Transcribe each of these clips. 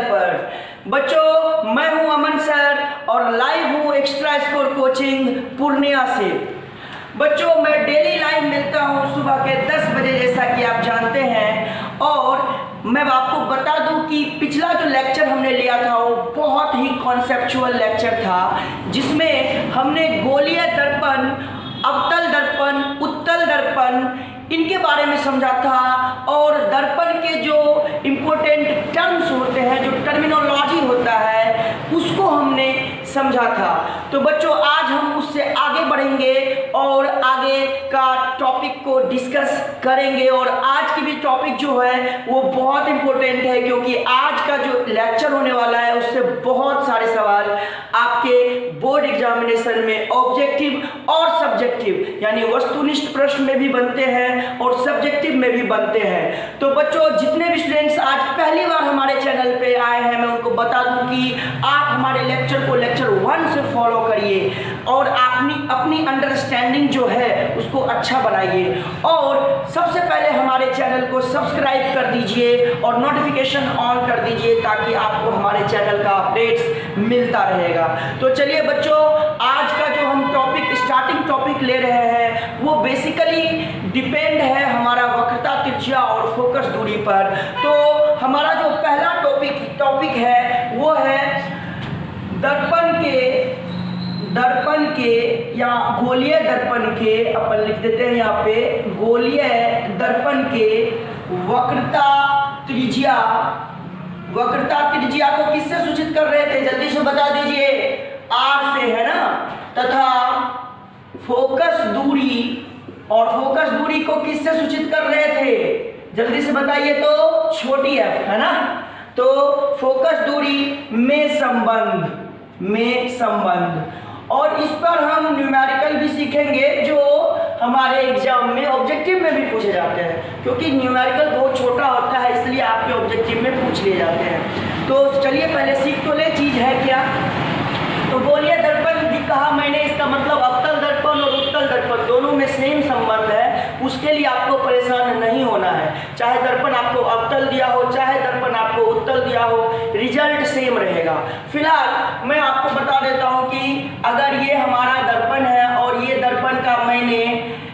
पर। बच्चों मैं हूं अमन सर और लाइव हूं एक्स्ट्रा स्कोर कोचिंग पूर्णिया से। बच्चों मैं डेली लाइव मिलता हूं सुबह के 10 बजे जैसा कि आप जानते हैं। और मैं आपको बता दूं कि पिछला जो लेक्चर हमने लिया था वो बहुत ही कॉन्सेप्चुअल लेक्चर था, जिसमें हमने गोलीय दर्पण, अवतल दर्पण, उत्तल दर्पण इनके बारे में समझा था और दर्पण के जो इम्पोर्टेंट टर्म्स होते हैं, जो टर्मिनोलॉजी होता है, उसको हमने समझा था। तो बच्चों आज हम उससे आगे बढ़ेंगे और आगे का टॉपिक को डिस्कस करेंगे। और आज की भी टॉपिक जो है वो बहुत इम्पोर्टेंट है, क्योंकि आज का जो लेक्चर होने वाला है उससे बहुत सारे सवाल आपके बोर्ड एग्जामिनेशन में ऑब्जेक्टिव और सब्जेक्टिव यानी वस्तुनिष्ठ प्रश्न में भी बनते हैं और सब्जेक्टिव में भी बनते हैं। तो बच्चों जितने भी स्टूडेंट्स आज पहली बार हमारे चैनल पे आए हैं, मैं उनको बता दूं कि आप हमारे लेक्चर को लेक्चर 1 से फॉलो करिए और अपनी अंडरस्टैंडिंग जो है उसको अच्छा बनाइए। और सबसे पहले हमारे चैनल को सब्सक्राइब कर दीजिए और नोटिफिकेशन ऑन कर दीजिए ताकि आपको हमारे चैनल का अपडेट्स मिलता रहेगा। तो चलिए बच्चों आज का जो हम टॉपिक स्टार्टिंग टॉपिक ले रहे हैं वो बेसिकली डिपेंड है हमारा वक्रता, त्रिज्या और फोकस दूरी पर। तो हमारा जो पहला टॉपिक है वो है दर्पण के या गोलीय दर्पण के, अपन लिख देते हैं यहाँ पे गोलीय दर्पण के वक्रता त्रिज्या को किससे सूचित कर रहे थे, जल्दी से बता दीजिए। आर से, है ना, तथा फोकस दूरी, और फोकस दूरी को किससे सूचित कर रहे थे, जल्दी से बताइए तो, छोटी f, है ना। तो फोकस दूरी में संबंध और इस पर हम न्यूमेरिकल भी सीखेंगे जो हमारे एग्जाम में ऑब्जेक्टिव में भी पूछे जाते हैं, क्योंकि न्यूमेरिकल बहुत छोटा होता है इसलिए आपके ऑब्जेक्टिव में पूछ लिए जाते हैं। तो चलिए पहले सीख तो ले चीज है क्या। तो गोलीय दर्पण भी कहा मैंने, इसका मतलब अवतल दर्पण और उत्तल दर्पण दोनों में सेम संबंध है, उसके लिए आपको परेशान नहीं होना है। चाहे दर्पण आपको अवतल दिया हो, चाहे दर्पण आपको उत्तल दिया हो, रिजल्ट सेम रहेगा। फिलहाल मैं आपको बता देता हूं कि अगर ये हमारा दर्पण है और ये दर्पण का मैंने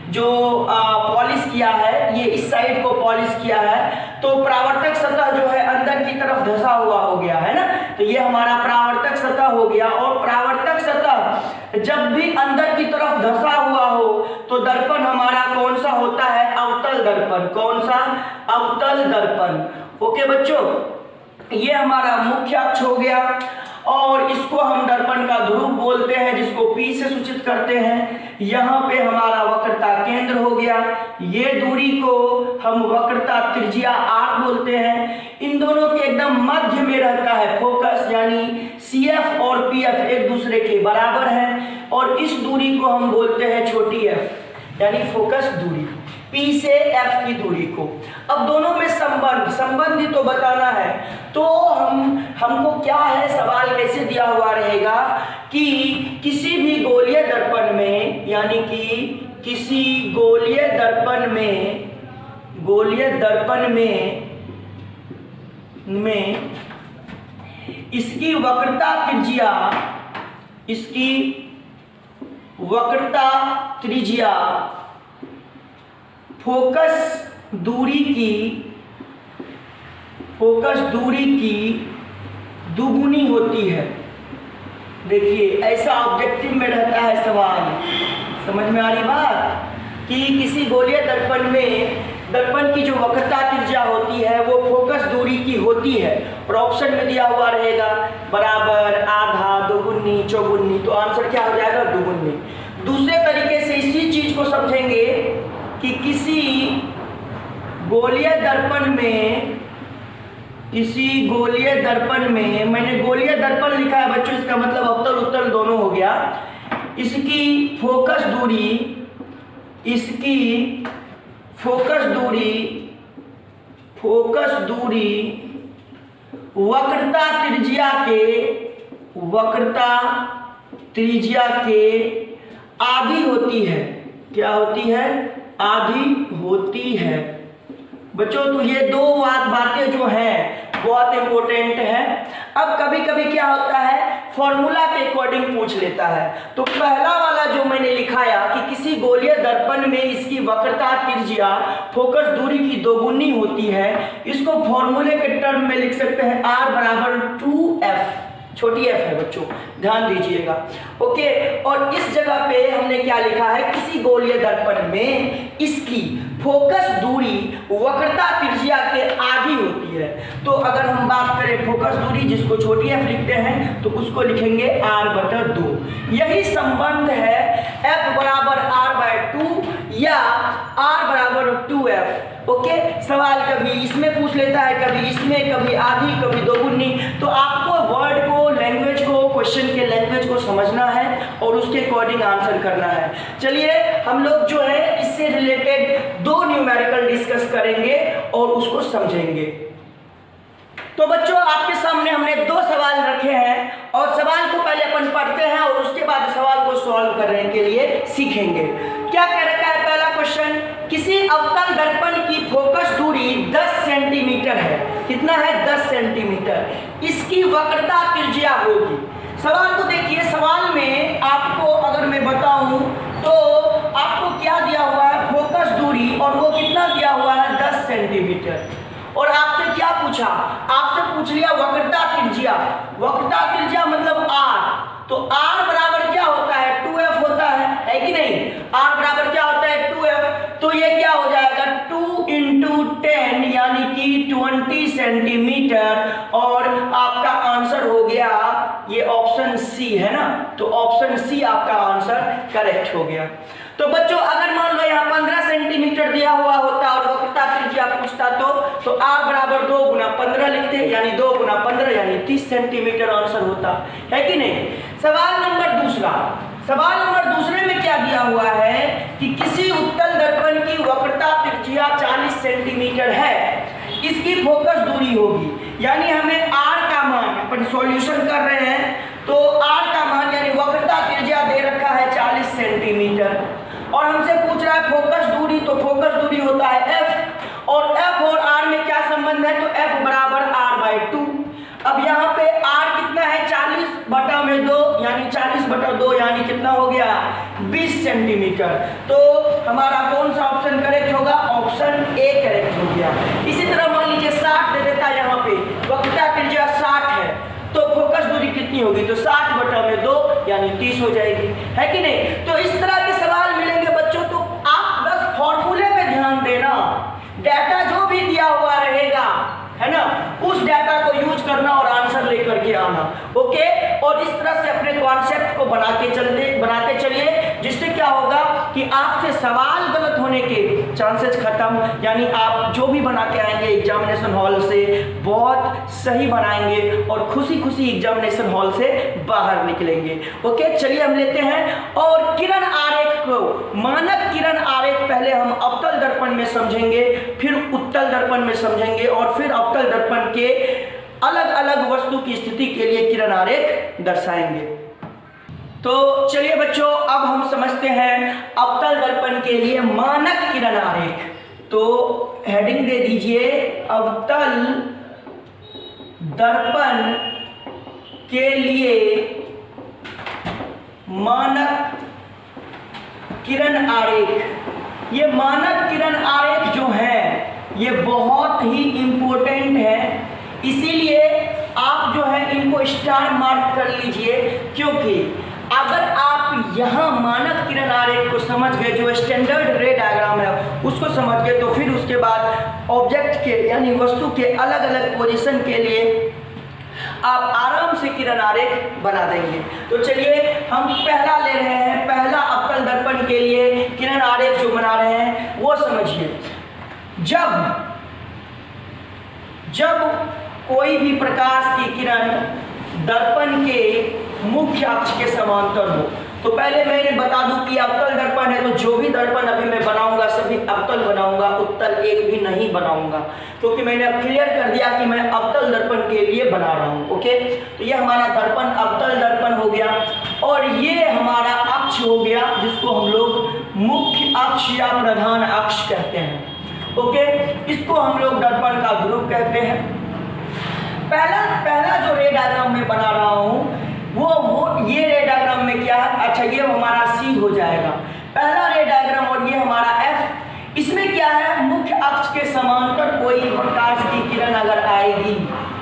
जो पॉलिश किया है, ये इस साइड को पॉलिश किया है, तो परावर्तक सतह जो है अंदर की तरफ धंसा हुआ हो गया है ना। तो ये हमारा परावर्तक सतह हो गया। और परावर्तक सतह जब भी अंदर की तरफ धंसा हुआ हो तो दर्पण हमारा कौन सा होता है, अवतल दर्पण। कौन सा, अवतल दर्पण। ओके बच्चों, ये हमारा मुख्य अक्ष हो गया और इसको हम दर्पण का ध्रुव बोलते हैं, जिसको P से सूचित करते हैं। यहाँ पे हमारा वक्रता केंद्र हो गया, ये दूरी को हम वक्रता त्रिज्या R बोलते हैं। इन दोनों के एकदम मध्य में रहता है फोकस, यानी CF और PF एक दूसरे के बराबर है और इस दूरी को हम बोलते हैं छोटी f, यानी फोकस दूरी, P से F की दूरी को। अब दोनों में संबंध तो बताना है, तो हमको क्या है, सवाल कैसे दिया हुआ रहेगा कि किसी भी गोलीय दर्पण में, यानी कि किसी गोलीय दर्पण में इसकी वक्रता त्रिज्या फोकस दूरी की दुगुनी होती है। देखिए ऐसा ऑब्जेक्टिव में रहता है सवाल, समझ में आ रही बात, कि किसी गोलीय दर्पण में दर्पण की जो वक्रता त्रिज्या होती है वो फोकस दूरी की होती है और ऑप्शन में दिया हुआ रहेगा बराबर, आधा, दोगुनी, चौगुनी। तो आंसर क्या हो जाएगा, दोगुनी। दूसरे तरीके से इसी चीज को समझेंगे कि किसी गोलीय दर्पण में मैंने गोलीय दर्पण लिखा है बच्चों, इसका मतलब अवतल उत्तल दोनों हो गया। इसकी फोकस दूरी वक्रता त्रिज्या के आधी होती है। क्या होती है, आधी होती है। बच्चों तो ये दो बातें जो हैं बहुत इंपॉर्टेंट है। अब कभी कभी क्या होता है, फॉर्मूला के अकॉर्डिंग पूछ लेता है। तो पहला वाला जो मैंने लिखाया कि किसी गोलीय दर्पण में इसकी वक्रता त्रिज्या फोकस दूरी की दोगुनी होती है, इसको फॉर्मूले के टर्म में लिख सकते हैं R बराबर 2F, छोटी f है बच्चों, ध्यान दीजिएगा। ओके, और इस जगह पे हमने क्या लिखा है, किसी गोलीय दर्पण में इसकी फोकस दूरी वक्रता त्रिज्या के आधी होती है। तो अगर हम बात करें फोकस दूरी, जिसको छोटी f लिखते हैं, तो उसको लिखेंगे R/2। यही संबंध है f बराबर R/2 या R बराबर 2F। ओके, सवाल कभी इसमें पूछ लेता है, कभी इसमें, कभी आधी, कभी दोगुनी। तो आपको वर्ड को, लैंग्वेज को, क्वेश्चन के लैंग्वेज को समझना है और उसके अकॉर्डिंग आंसर करना है। चलिए हम लोग जो है इससे रिलेटेड 2 न्यूमेरिकल डिस्कस करेंगे और उसको समझेंगे। तो बच्चों आपके सामने हमने 2 सवाल रखे हैं और सवाल को पहले अपन पढ़ते हैं और उसके बाद सवाल को सॉल्व करने के लिए सीखेंगे। क्या कह रखा है पहला क्वेश्चन, किसी अवतल दर्पण की फोकस दूरी 10 सेंटीमीटर है। कितना है? 10 सेंटीमीटर। इसकी वक्रता त्रिज्या होगी। सवाल को देखिए, सवाल में आपको अगर मैं बताऊं तो आपको क्या दिया हुआ है, फोकस दूरी, और वो कितना दिया हुआ है, 10 सेंटीमीटर। और आपसे क्या पूछा, आपसे पूछ लिया वक्रता त्रिज्या। वक्रता त्रिज्या मतलब R, तो R बराबर क्या होता है, 2F होता है कि नहीं? R बराबर क्या होता है, 2F। तो ये क्या हो जाएगा, 2 × 10 यानी कि 20 सेंटीमीटर। और आपका आंसर हो गया ये ऑप्शन सी है ना, तो ऑप्शन सी आपका आंसर करेक्ट हो गया। तो बच्चों अगर मान लो यहाँ 15 सेंटीमीटर दिया हुआ होता और वक्रता त्रिज्या पूछता तो R बराबर 2 × 15 लिखते, यानी 2 × 15 यानी 30 सेंटीमीटर आंसर होता है कि नहीं। सवाल नंबर दूसरा, सवाल नंबर दूसरे में क्या दिया हुआ है कि किसी उत्तल दर्पण की वक्रता त्रिज्या 40 सेंटीमीटर है, इसकी फोकस दूरी होगी। यानी हमें R का मान, अपन सॉल्यूशन कर रहे हैं तो R का मान यानी वक्रता त्रिज्या दे रखा है 40 सेंटीमीटर और हमसे पूछ रहा है फोकस दूरी, तो फोकस दूरी होता है F, और F और R में क्या संबंध है, तो F बराबर R/2। अब यहाँ पे R कितना है, 40/2 यानी 40/2 यानी कितना हो गया, 20 सेंटीमीटर। तो हमारा कौन सा ऑप्शन करेक्ट होगा, ऑप्शन ए करेक्ट हो गया। इसी तरह मान लीजिए 60 दे देता, यहाँ पे वक्रता त्रिज्या 60 है तो फोकस दूरी कितनी होगी, तो 60/2 यानी 30 हो जाएगी, है कि नहीं। तो इस तरह के सवाल मिलेंगे बच्चों, तो आप बस फॉर्मूले पे ध्यान देना, डाटा जो भी दिया हुआ रहेगा है ना, उस डाटा को यूज करना और आंसर लेकर के आना। ओके, और इस तरह से अपने कॉन्सेप्ट को बनाते चलिए, जिससे क्या होगा कि आपसे सवाल गलत होने के चांसेस खत्म, यानी आप जो भी बना के आएंगे एग्जामिनेशन हॉल से बहुत सही बनाएंगे और खुशी खुशी एग्जामिनेशन हॉल से बाहर निकलेंगे। ओके, चलिए हम लेते हैं और किरण आरेख को, मानक किरण आरेख पहले हम अवतल दर्पण में समझेंगे, फिर उत्तल दर्पण में समझेंगे और फिर अवतल दर्पण के अलग अलग वस्तु की स्थिति के लिए किरण आरेख दर्शाएंगे। तो चलिए बच्चों अब हम समझते हैं अवतल दर्पण के लिए मानक किरण आरेख। तो हेडिंग दे दीजिए अवतल दर्पण के लिए मानक किरण आरेख। ये मानक किरण आरेख जो है ये बहुत ही इंपॉर्टेंट है, इसीलिए आप जो है इनको स्टार मार्क कर लीजिए, क्योंकि अगर आप यहाँ मानक किरण आरेख को समझ गए, जो स्टैंडर्ड रे डायग्राम है उसको समझ गए, तो फिर उसके बाद ऑब्जेक्ट के यानी वस्तु के अलग अलग पोजीशन के लिए आप आराम से किरण आरेख बना देंगे। तो चलिए हम पहला ले रहे हैं, पहला अवतल दर्पण के लिए किरण आरेख जो बना रहे हैं वो समझिए। जब कोई भी प्रकाश की किरण दर्पण के मुख्य अक्ष के समांतर हो, तो पहले मैंने बता दूं कि अवतल दर्पण है तो जो भी दर्पण अभी मैं बनाऊंगा सभी अवतल बनाऊंगा, उत्तल एक भी नहीं बनाऊंगा, क्योंकि मैंने अब क्लियर कर दिया कि मैं अवतल दर्पण के लिए बना रहा हूं। ओके, तो ये हमारा दर्पण अवतल दर्पण हो गया और ये हमारा अक्ष हो गया जिसको हम लोग मुख्य अक्ष या प्रधान अक्ष कहते हैं। ओके, इसको हम लोग दर्पण का ध्रुव कहते हैं। पहला जो रे डायग्राम में बना रहा हूँ वो ये रे डायग्राम में क्या है, अच्छा ये हमारा सी हो जाएगा पहला रे डायग्राम, और ये हमारा एफ। इसमें क्या है, मुख्य अक्ष के समांतर कोई प्रकाश की किरण अगर आएगी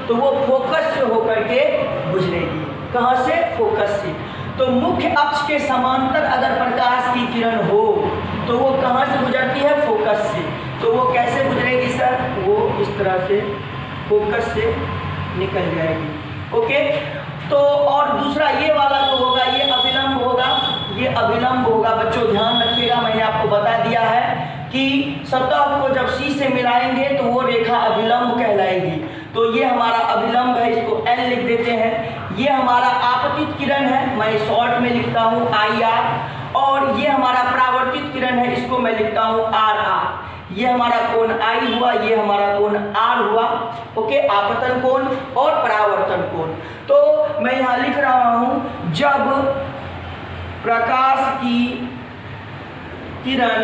तो वो फोकस से होकर के गुजरेगी। कहाँ से? फोकस से। तो मुख्य अक्ष के समांतर अगर प्रकाश की किरण हो तो वो कहाँ से गुजरती है? फोकस से। तो वो कैसे गुजरेगी सर? वो इस तरह से फोकस से निकल जाएगी। ओके, तो और दूसरा ये वाला जो होगा ये अभिलंब होगा, ये अभिलंब होगा। बच्चों ध्यान रखिएगा, मैंने आपको बता दिया है कि सतह को जब सी से मिलाएंगे तो वो रेखा अभिलंब कहलाएगी। तो ये हमारा अभिलंब है, इसको एल लिख देते हैं। ये हमारा आपतित किरण है, मैं शॉर्ट में लिखता हूँ आई आर। और ये हमारा परावर्तित किरण है, इसको मैं लिखता हूँ आर आर। ये हमारा कोण आई हुआ, ये हमारा कोण आर हुआ। ओके, आपतन कोण और परावर्तन कोण। तो मैं यहाँ लिख रहा हूँ, जब प्रकाश की किरण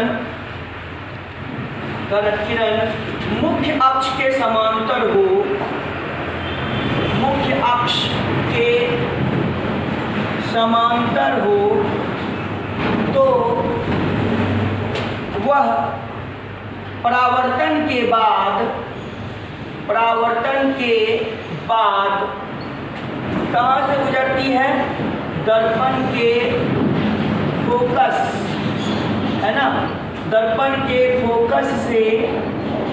मुख्य अक्ष के समांतर हो, मुख्य अक्ष के समांतर हो, तो वह परावर्तन के बाद कहाँ से गुजरती है? दर्पण के फोकस, है ना, दर्पण के फोकस से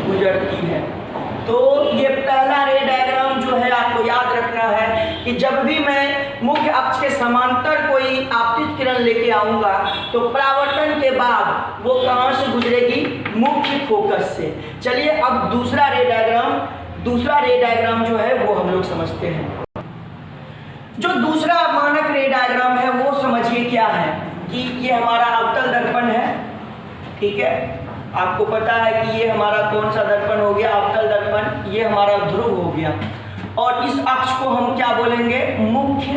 गुजरती है। तो ये पहला रे डायग्राम जो है आपको याद रखना है कि जब भी मैं मुख्य अक्ष के समांतर कोई आपतित किरण लेके आऊंगा तो परावर्तन के बाद वो कहाँ से गुजरेगी? मुख्य फोकस से। चलिए अब दूसरा रे डायग्राम जो है वो हम लोग समझते हैं। जो दूसरा मानक रे डायग्राम है वो समझिए क्या है कि ये हमारा अवतल दर्पण है, ठीक है। आपको पता है कि ये हमारा कौन सा दर्पण हो गया? अवतल दर्पण। ये हमारा ध्रुव हो गया, और इस अक्ष को हम क्या बोलेंगे? मुख्य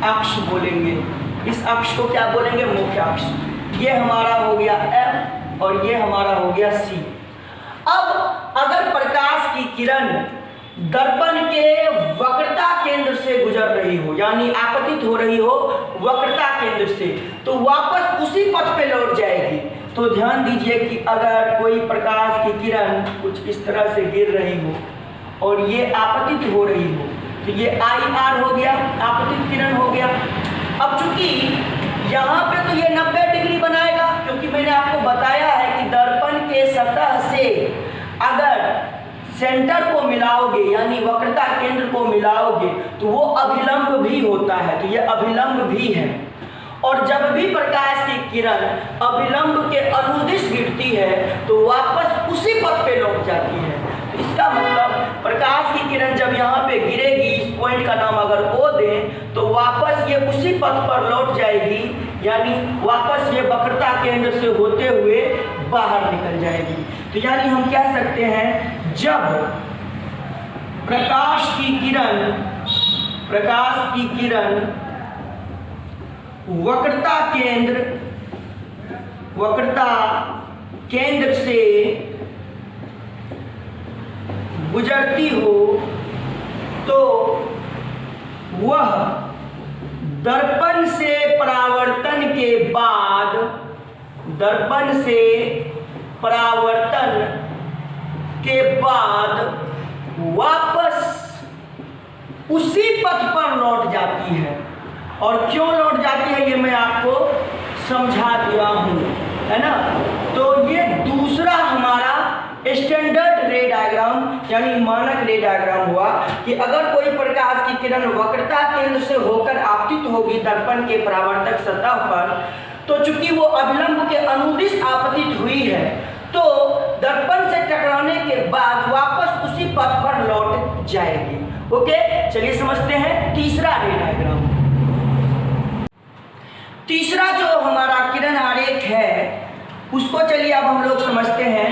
अक्ष बोलेंगे। इस अक्ष को क्या बोलेंगे? मुख्य अक्ष। ये हमारा हो गया F और ये हमारा हो गया C। अब अगर प्रकाश की किरण दर्पण के वक्रता केंद्र से गुजर रही हो, यानी आपतित हो रही हो वक्रता केंद्र से, तो वापस उसी पथ पे लौट जाएगी। तो ध्यान दीजिए कि अगर कोई प्रकाश की किरण कुछ इस तरह से गिर रही हो और ये आपतित हो रही हो, तो ये आई आर हो गया, आपतित किरण हो गया। अब चूंकि यहाँ पे तो ये 90 डिग्री बनाएगा, क्योंकि मैंने आपको बताया है कि दर्पण के सतह से अगर सेंटर को मिलाओगे, यानी वक्रता केंद्र को मिलाओगे, तो वो अभिलंब भी होता है। तो ये अभिलंब भी है, और जब भी प्रकाश की किरण अभिलंब के अनुदिश गिरती है तो वापस उसी पथ पे लौट जाती है। तो इसका मतलब प्रकाश की किरण जब यहाँ पे गिरेगी, इस पॉइंट का नाम अगर O दें, तो वापस ये उसी पथ पर लौट जाएगी, यानी वापस ये वक्रता केंद्र से होते हुए बाहर निकल जाएगी। तो यानी हम कह सकते हैं, जब प्रकाश की किरण वक्रता केंद्र से गुजरती हो तो वह दर्पण से परावर्तन के बाद वापस उसी पथ पर लौट जाती है। और क्यों लौट जाती है ये मैं आपको समझा दिया हूँ, है ना। तो ये दूसरा हमारा स्टैंडर्ड रे डायग्राम यानी मानक रे डायग्राम हुआ कि अगर कोई प्रकाश की किरण वक्रता केंद्र से होकर आपतित होगी दर्पण के परावर्तक सतह पर, तो चूंकि वो अभिलंब के अनुदिश आपतित हुई है, तो दर्पण से टकराने के बाद वापस उसी पथ पर लौट जाएगी। ओके, चलिए समझते हैं तीसरा रे डायग्राम। तीसरा जो हमारा किरण आरेख है उसको चलिए अब हम लोग समझते हैं,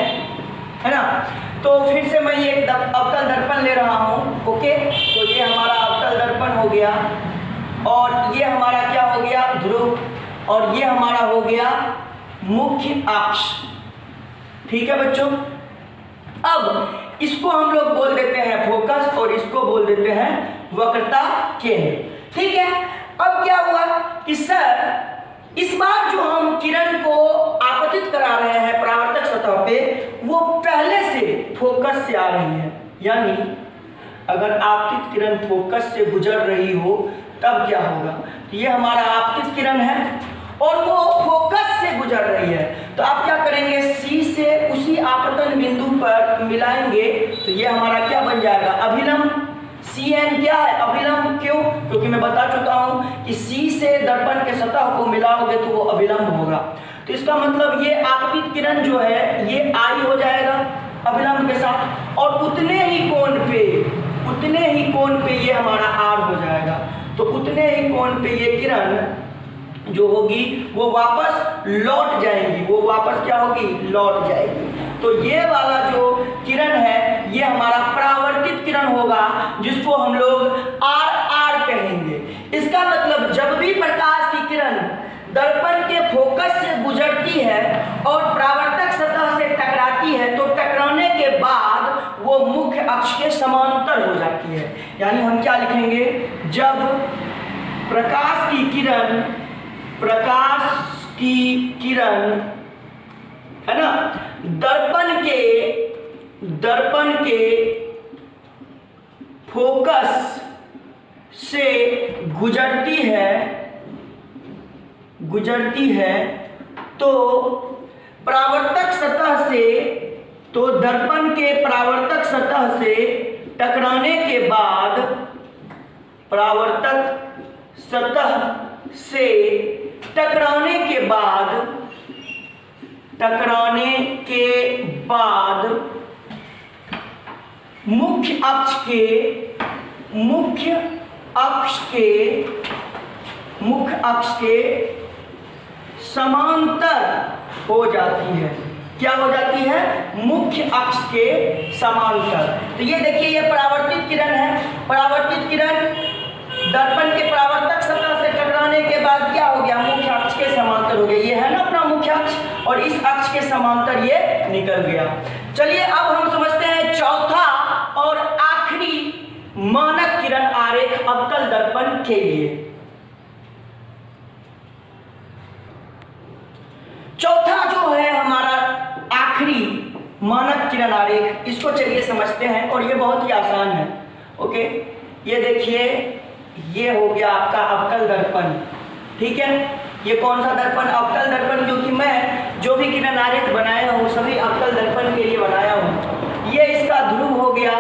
है ना। तो फिर से मैं ये अवतल दर्पण ले रहा हूँ। ओके, तो ये हमारा अवतल दर्पण हो गया, और ये हमारा क्या हो गया? ध्रुव, और ये हमारा हो गया मुख्य अक्ष। ठीक है बच्चों। अब इसको हम लोग बोल देते हैं फोकस और इसको बोल देते हैं वक्रता केंद्र। ठीक है, अब क्या हुआ कि सर इस बार जो हम किरण को आपतित करा रहे हैं परावर्तक सतह पे, वो पहले से फोकस से आ रही है। यानी अगर आपतित किरण फोकस से गुजर रही हो तब क्या होगा, तो ये हमारा आपतित किरण है और वो फोकस से गुजर रही है, तो आप क्या करेंगे, सी से उसी आपतन बिंदु पर मिलाएंगे, तो ये हमारा क्या बन जाएगा, अभिलंब। Cn क्या है, अभिलंब। क्यों, क्योंकि मैं बता चुका हूं कि C से दर्पण के सतह को मिलाओगे तो वो अभिलंब होगा। तो इसका मतलब ये आपतित किरण जो है ये I हो जाएगा अभिलंब के साथ, और उतने ही कोण पे ये हमारा R हो जाएगा। तो उतने ही कोण पे ये किरण जो होगी वो वापस लौट जाएगी, वो वापस क्या होगी, लौट जाएगी। तो ये वाला जो किरण है ये हमारा परावर्तित किरण होगा, जिसको हम लोग RR कहेंगे। इसका मतलब जब भी प्रकाश की किरण दर्पण के फोकस से गुजरती है और परावर्तक सतह से टकराती है, तो टकराने के बाद वो मुख्य अक्ष के समांतर हो जाती है। यानी हम क्या लिखेंगे, जब प्रकाश की किरण है ना दर्पण के फोकस से गुजरती है तो परावर्तक सतह से, तो दर्पण के परावर्तक सतह से टकराने के बाद, परावर्तक सतह से टकराने के बाद मुख्य अक्ष के समांतर हो जाती है। क्या हो जाती है, मुख्य अक्ष के समांतर। तो ये देखिए ये परावर्तित किरण है, परावर्तित किरण दर्पण के परावर्तक सतह से टकराने के बाद क्या हो गया, मुख्य अक्ष के समांतर हो गया। ये है ना अपना मुख्य अक्ष, और इस अक्ष के समांतर ये निकल गया। चलिए अब हम समझते हैं चौथा और आखिरी मानक किरण आरेख अवतल दर्पण के लिए। चौथा जो है हमारा आखिरी मानक किरण आरेख, इसको चलिए समझते हैं, और ये बहुत ही आसान है। ओके, ये देखिए ये हो गया आपका अवतल दर्पण। ठीक है, ये कौन सा दर्पण, अवतल दर्पण, क्योंकि मैं जो भी किरण आरेख बनाया हूँ सभी अवतल दर्पण के लिए बनाया हूँ। ये इसका ध्रुव हो गया,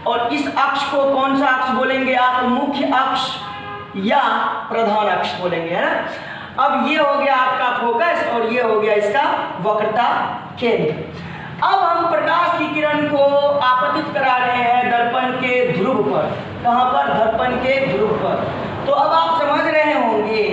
और इस अक्ष को कौन सा अक्ष बोलेंगे आप, मुख्य अक्ष या प्रधान अक्ष बोलेंगे, है ना। अब ये हो गया आपका फोकस और ये हो गया इसका वक्रता केंद्र। अब हम प्रकाश की किरण को आपतित करा रहे हैं दर्पण के ध्रुव पर। कहाँ पर, दर्पण के ध्रुव पर। तो अब आप समझ रहे होंगे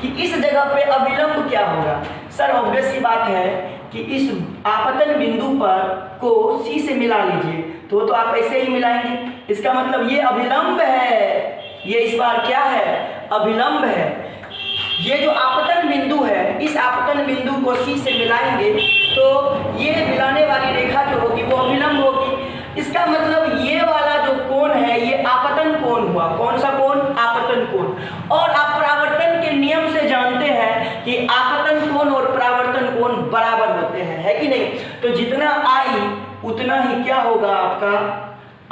कि इस जगह पे अभिलंब क्या होगा। सर ऑब्वियस सी बात है कि इस आपतन बिंदु पर को सी से मिला लीजिए, तो आप ऐसे ही मिलाएंगे। इसका मतलब ये अभिलंब है, ये इस बार क्या है, अभिलंब है। ये जो आपतन बिंदु है, इस आपतन बिंदु को सी से मिलाएंगे तो ये मिलाने वाली रेखा जो होगी वो अभिलंब होगी। इसका मतलब ये वाला जो कोण है ये आपतन कोण हुआ। कौन सा कोण, आपतन कोण। और आप परावर्तन के नियम से जानते हैं कि आपतन कोण और परावर्तन कोण बराबर होते हैं, है कि नहीं। तो जितना आई उतना ही क्या होगा आपका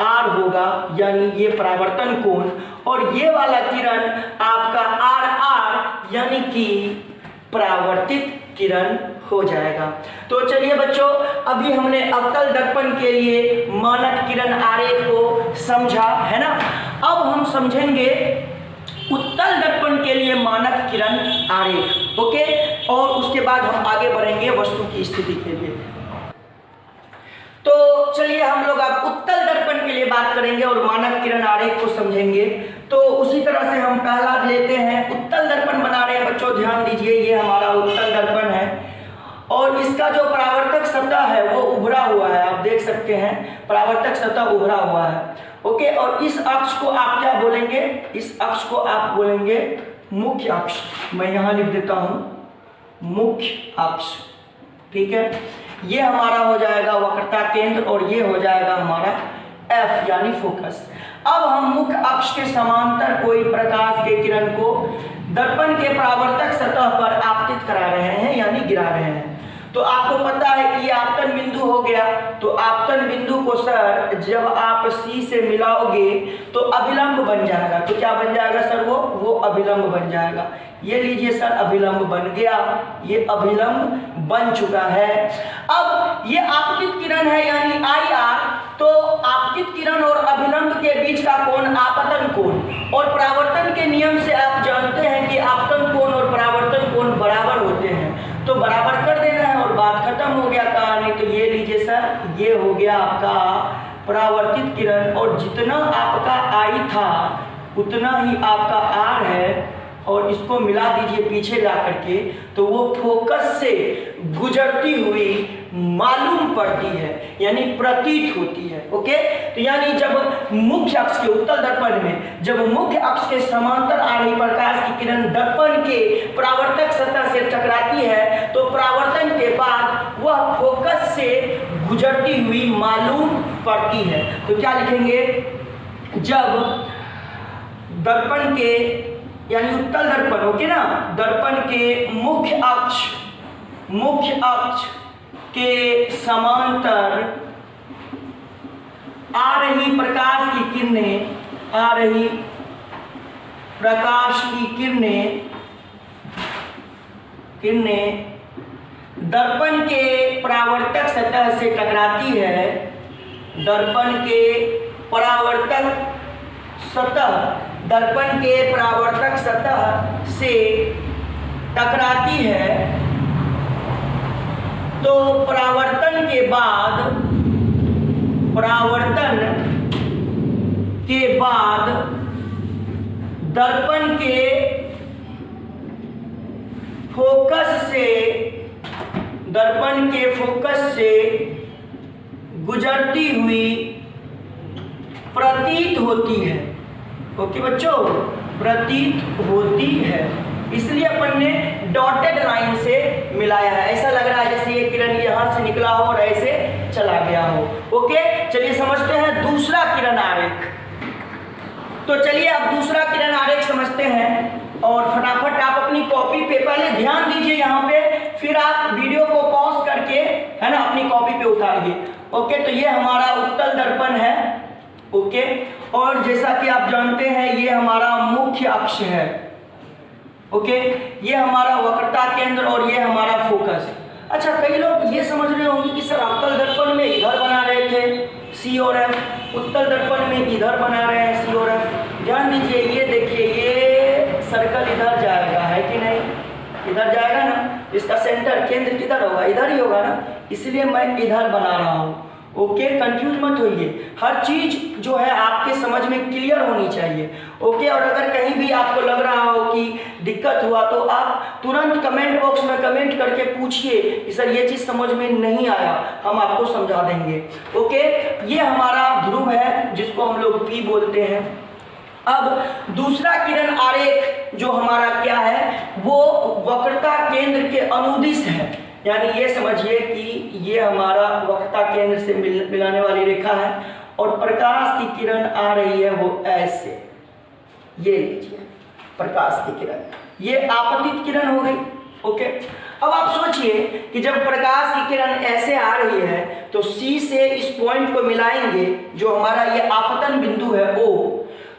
आर होगा, यानी ये परावर्तन कोण, और ये वाला किरण आपका आर आर यानी कि परावर्तित किरण हो जाएगा। तो चलिए बच्चों, अभी हमने अवतल दर्पण के लिए मानक किरण आरेख को समझा, है ना। अब हम समझेंगे उत्तल दर्पण के लिए मानक किरण आरेख। ओके, और उसके बाद हम आगे बढ़ेंगे वस्तु की स्थिति के लिए। तो चलिए हम लोग अब उत्तल दर्पण के लिए बात करेंगे और मानक किरण आरेख को समझेंगे। तो उसी तरह से हम पहला लेते हैं, उत्तल दर्पण बना रहे हैं बच्चों, ध्यान दीजिए। ये हमारा उत्तल दर्पण है और इसका जो परावर्तक सतह है वो उभरा हुआ है, आप देख सकते हैं परावर्तक सतह उभरा हुआ है। ओके, और इस अक्ष को आप क्या बोलेंगे, इस अक्ष को आप बोलेंगे मुख्य अक्ष। मैं यहाँ लिख देता हूँ मुख्य अक्ष। ठीक है, ये हमारा हो जाएगा वक्रता केंद्र और ये हो जाएगा हमारा F यानी फोकस। अब हम मुख्य अक्ष के समांतर कोई प्रकाश के किरण को दर्पण के परावर्तक सतह पर आपतित करा रहे हैं यानी गिरा रहे हैं। तो आपको पता है कि ये आपतन बिंदु हो गया, तो आपतन बिंदु को सर जब आप C से मिलाओगे तो अभिलंब बन जाएगा। तो क्या बन जाएगा सर? वो अभिलंब बन जाएगा। ये लीजिए सर, अभिलंब बन गया, ये अभिलंब बन चुका है। अब ये आपतित किरण है यानी IR, तो आपतित किरण और अभिलंब के बीच का कोण आपतन कोण, और परावर्तन के नियम से आप जानते हैं कि आपतन कोण और परावर्तन कोण बराबर होते हैं, तो बराबर कर देना है और बात खत्म हो गया कहानी। तो ये लीजिए सर, ये हो गया आपका परावर्तित किरण, और जितना आपका I था उतना ही आपका R है, और इसको मिला दीजिए पीछे जा करके, तो वो फोकस से गुजरती हुई मालूम पड़ती है यानी प्रतीत होती है। ओके, तो यानी जब मुख्य अक्ष के उत्तल दर्पण में जब मुख्य अक्ष के समांतर आ रही प्रकाश की किरण दर्पण के परावर्तक सतह से टकराती है, तो परावर्तन के बाद वह फोकस से गुजरती हुई मालूम पड़ती है। तो क्या लिखेंगे? जब दर्पण के यानी उत्तल दर्पण, ओके ना, दर्पण के मुख्य अक्ष के समांतर आ रही प्रकाश की किरणें दर्पण के परावर्तक सतह से टकराती है, दर्पण के परावर्तक सतह से टकराती है, तो परावर्तन के बाद दर्पण के फोकस से गुजरती हुई प्रतीत होती है। ओके बच्चों, प्रतीत होती है, इसलिए अपन ने डॉटेड लाइन से मिलाया है। ऐसा लग रहा है जैसे ये किरण यहाँ से निकला हो और ऐसे चला गया हो। ओके, चलिए समझते हैं दूसरा किरण आरेख। तो चलिए अब दूसरा किरण आरेख समझते हैं, और फटाफट आप अपनी कॉपी पे पहले ध्यान दीजिए यहाँ पे, फिर आप वीडियो को पॉज करके है ना अपनी कॉपी पे उतारिए। ओके, तो ये हमारा उत्तल दर्पण है। ओके, और जैसा कि आप जानते हैं ये हमारा मुख्य अक्ष है। ओके, ये हमारा वक्रता केंद्र और ये हमारा फोकस। अच्छा, कई लोग ये समझ रहे होंगे कि सर अवतल दर्पण में इधर बना रहे थे C और F, उत्तल दर्पण में इधर बना रहे हैं C और F। ध्यान दीजिए, ये देखिए, ये सर्कल इधर जाएगा, है कि नहीं? इधर जाएगा ना, इसका सेंटर केंद्र किधर होगा? इधर ही होगा ना, इसलिए मैं इधर बना रहा हूँ। ओके, कंफ्यूज मत होइए, हर चीज जो है आपके समझ में क्लियर होनी चाहिए। ओके, और अगर कहीं भी आपको लग रहा हो कि दिक्कत हुआ तो आप तुरंत कमेंट बॉक्स में कमेंट करके पूछिए कि सर ये चीज समझ में नहीं आया, हम आपको समझा देंगे। ओके, ये हमारा ध्रुव है जिसको हम लोग P बोलते हैं। अब दूसरा किरण आरेख जो हमारा क्या है, वो वक्रता केंद्र के अनुदिश है, यानी ये समझिए कि ये हमारा वक्रता केंद्र से मिलाने वाली रेखा है, और प्रकाश की किरण आ रही है वो ऐसे, ये लीजिए प्रकाश की किरण, ये आपतित किरण हो गई। ओके, अब आप सोचिए कि जब प्रकाश की किरण ऐसे आ रही है तो C से इस पॉइंट को मिलाएंगे, जो हमारा ये आपतन बिंदु है O,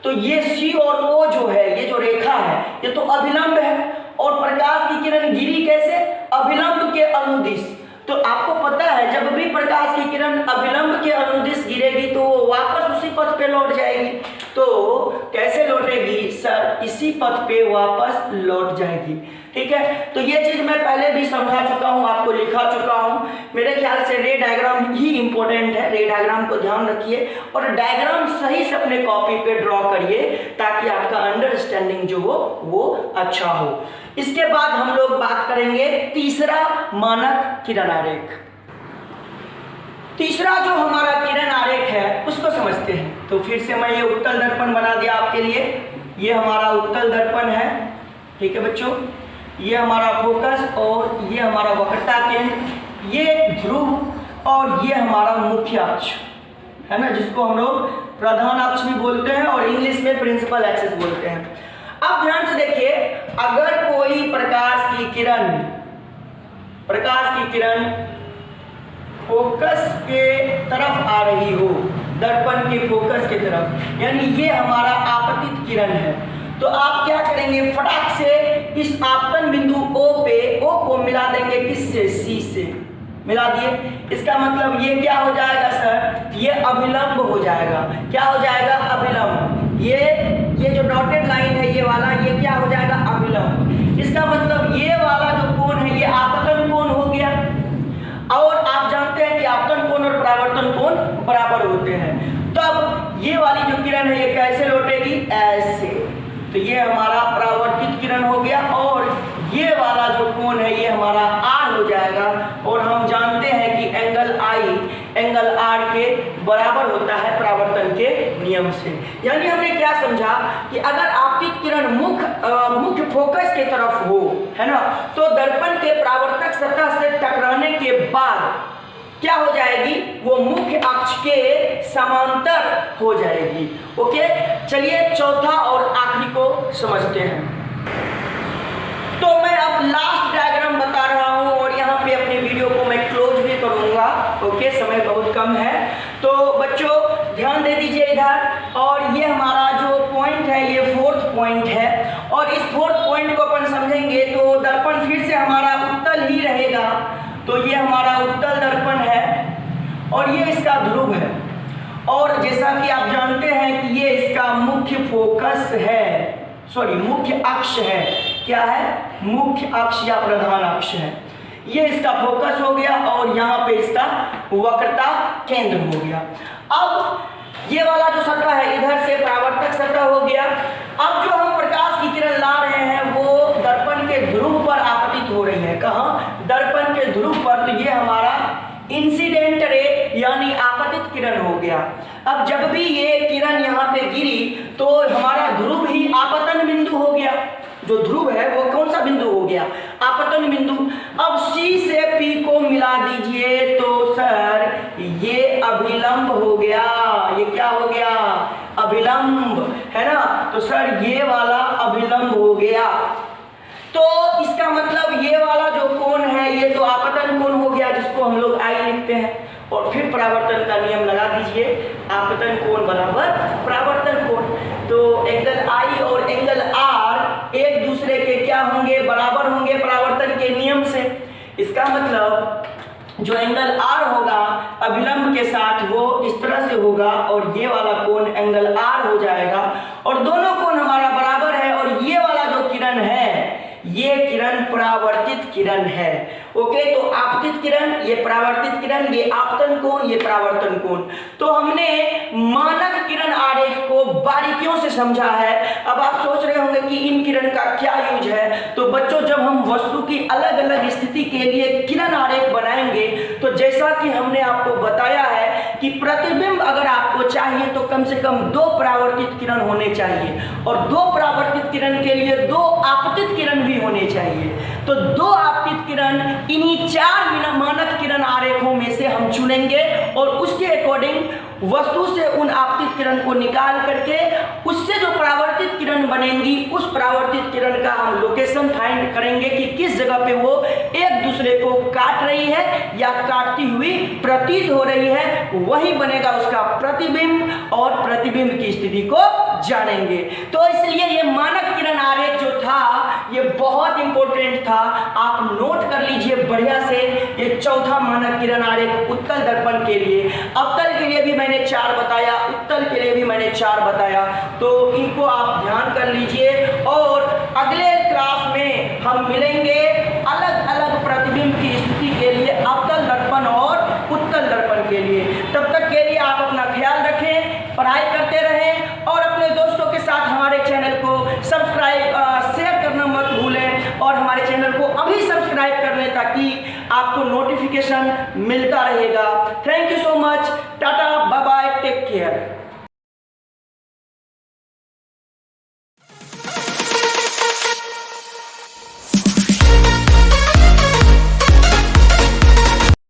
तो ये C और O जो है, ये जो रेखा है, ये तो अभिलंब है, और प्रकाश की किरण गिरी कैसे? अभिलंब के अनुदिश। तो आपको पता है जब भी प्रकाश की किरण अभिलंब के अनुदिश गिरेगी तो वो वापस उसी पथ पे लौट जाएगी। तो कैसे लौटेगी सर? इसी पथ पे वापस लौट जाएगी। ठीक है, तो ये चीज मैं पहले भी समझा चुका हूँ, आपको लिखा चुका हूँ। मेरे ख्याल से रे डायग्राम ही इंपॉर्टेंट है, रे डायग्राम को ध्यान रखिए और डायग्राम सही से अपने कॉपी पे ड्रॉ करिए ताकि आपका अंडरस्टैंडिंग जो हो वो अच्छा हो। इसके बाद हम लोग बात करेंगे तीसरा मानक किरण आरेख। तीसरा जो हमारा किरण आरेख है उसको समझते हैं। तो फिर से मैं ये उत्तल दर्पण बना दिया आपके लिए, ये हमारा उत्तल दर्पण है। ठीक है बच्चों, ये हमारा फोकस और ये हमारा वक्रता केंद्र। ये ध्रुव और ये हमारा मुख्य अक्ष है ना, जिसको हम लोग प्रधान अक्ष भी बोलते हैं और इंग्लिश में प्रिंसिपल एक्सिस बोलते हैं। अब ध्यान से देखिए, अगर कोई प्रकाश की किरण फोकस के तरफ आ रही हो, दर्पण के फोकस के तरफ, यानी ये हमारा आपतित किरण है, तो आप क्या करेंगे, फटाक से इस आपतन बिंदु O को मिला देंगे, किससे, C से मिला दिए। इसका मतलब ये क्या हो जाएगा सर, ये अभिलंब हो जाएगा। क्या हो जाएगा, अभिलंब। ये जो डॉटेड लाइन है ये वाला, ये क्या हो जाएगा, अभिलंब। इसका मतलब ये वाला जो कोण है ये आपतन कोण हो गया। और आप जानते हैं कि आपतन कोण और परावर्तन कोण बराबर होते हैं। तब ये वाली जो किरण है ये कैसे लौटेगी, ऐसे। तो ये हमारा परावर्तित किरण हो गया और ये वाला जो कोण है ये हमारा R हो जाएगा। और हम जानते हैं कि एंगल I एंगल R के बराबर होता है परावर्तन के नियम से। यानी हमने क्या समझा कि अगर आपतित किरण मुख्य फोकस के तरफ हो, है ना, तो दर्पण के परावर्तक सतह से टकराने के बाद क्या हो जाएगी, वो मुख्य अक्ष के समांतर हो जाएगी। ओके, चलिए चौथा और आखिरी को समझते हैं। तो मैं अब लास्ट डायग्राम बता रहा हूं और यहाँ पे अपने वीडियो को मैं क्लोज भी करूंगा। ओके, समय बहुत कम है, तो बच्चों ध्यान दे दीजिए इधर। और ये हमारा जो पॉइंट है ये 4th पॉइंट है, और इस 4th पॉइंट को अपन समझेंगे तो दर्पण फिर से हमारा उत्तल ही रहेगा। तो ये हमारा उत्तल दर्पण है और ये इसका ध्रुव है। और जैसा कि आप जानते हैं कि ये इसका मुख्य फोकस है, सॉरी मुख्य अक्ष है। क्या है, मुख्य अक्ष या प्रधान अक्ष है। ये इसका फोकस हो गया और यहाँ पे इसका वक्रता केंद्र हो गया। अब ये वाला जो सतह है इधर से परावर्तक सतह हो गया। अब जो हम प्रकाश की किरण ला रहे हैं वो दर्पण के ध्रुव पर आपतित हो रही है। कहाँ, दर्पण के ध्रुव पर। तो ये हमारा इंसिडेंट रे यानी आपतित किरण हो गया। अब जब भी ये किरण यहाँ पे गिरी तो हमारा ध्रुव ही आपतन बिंदु हो गया। जो ध्रुव है वो कौन सा बिंदु हो गया, आपतन बिंदु। अब C से P को मिला दीजिए तो सर ये अभिलंब हो गया। ये क्या हो गया, अभिलंब, है ना। तो सर ये वाला अभिलंब हो गया। तो इसका मतलब ये वाला जो कोण है ये तो आपतन कोण हो गया, जिसको हम लोग I लिखते हैं। और फिर परावर्तन का नियम लगा दीजिए, आपतन कोण बराबर परावर्तन कोण। तो एंगल I और एंगल R एक दूसरे के क्या होंगे, बराबर होंगे परावर्तन के नियम से। इसका मतलब जो एंगल R होगा अभिलंब के साथ वो इस तरह से होगा और ये वाला कोण एंगल R हो जाएगा। और दोनों कोण हमारा बराबर है। और ये वाला जो किरण है ये किरण परावर्तित किरण है। ओके, तो आपतित किरण, ये परावर्तित किरण, ये आपतन कोण, ये परावर्तन कोण। तो हमने मानक किरण आरेख को बारीकियों से समझा है। अब आप सोच रहे होंगे कि इन किरण का क्या यूज है। तो बच्चों जब हम वस्तु की अलग अलग स्थिति के लिए किरण आरेख बनाएंगे तो जैसा कि हमने आपको बताया है कि प्रतिबिंब अगर आपको चाहिए तो कम से कम 2 परावर्तित किरण होने चाहिए और 2 परावर्तित किरण के लिए 2 आपतित किरण भी होने चाहिए। तो 2 आपतित किरण इन्हीं 4 मानक किरण आरेखों में से हम चुनेंगे और उसके अकॉर्डिंग वस्तु से उन आपतित किरण को निकाल करके उससे जो परावर्तित किरण बनेंगी उस परावर्तित किरण का हम लोकेशन फाइंड करेंगे कि किस जगह पे वो एक दूसरे को काट रही है या काटती हुई प्रतीत हो रही है। वही बनेगा उसका प्रतिबिंब और प्रतिबिंब की स्थिति को जानेंगे। तो इसलिए ये मानक किरण आरेख जो था ये बहुत इंपॉर्टेंट था। आप नोट कर लीजिए बढ़िया से। ये चौथा मानक किरण आरेख उत्तल दर्पण के लिए, अवतल के लिए भी मैंने 4 बताया, उत्तल के लिए भी मैंने 4 बताया। तो इनको आप ध्यान कर लीजिए और अगले क्लास में हम मिलेंगे अलग अलग प्रतिबिंब की स्थिति के लिए, अवतल दर्पण और उत्तल दर्पण के लिए। तब तक के लिए आप अपना ख्याल रखें, पढ़ाई करते रहें और अपने दोस्तों के साथ हमारे चैनल को सब्सक्राइब शेयर करना मत भूलें और हमारे चैनल को अभी सब्सक्राइब कर लें ताकि आपको नोटिफिकेशन मिलता रहेगा। Thank you so much, tata, bye bye, take care.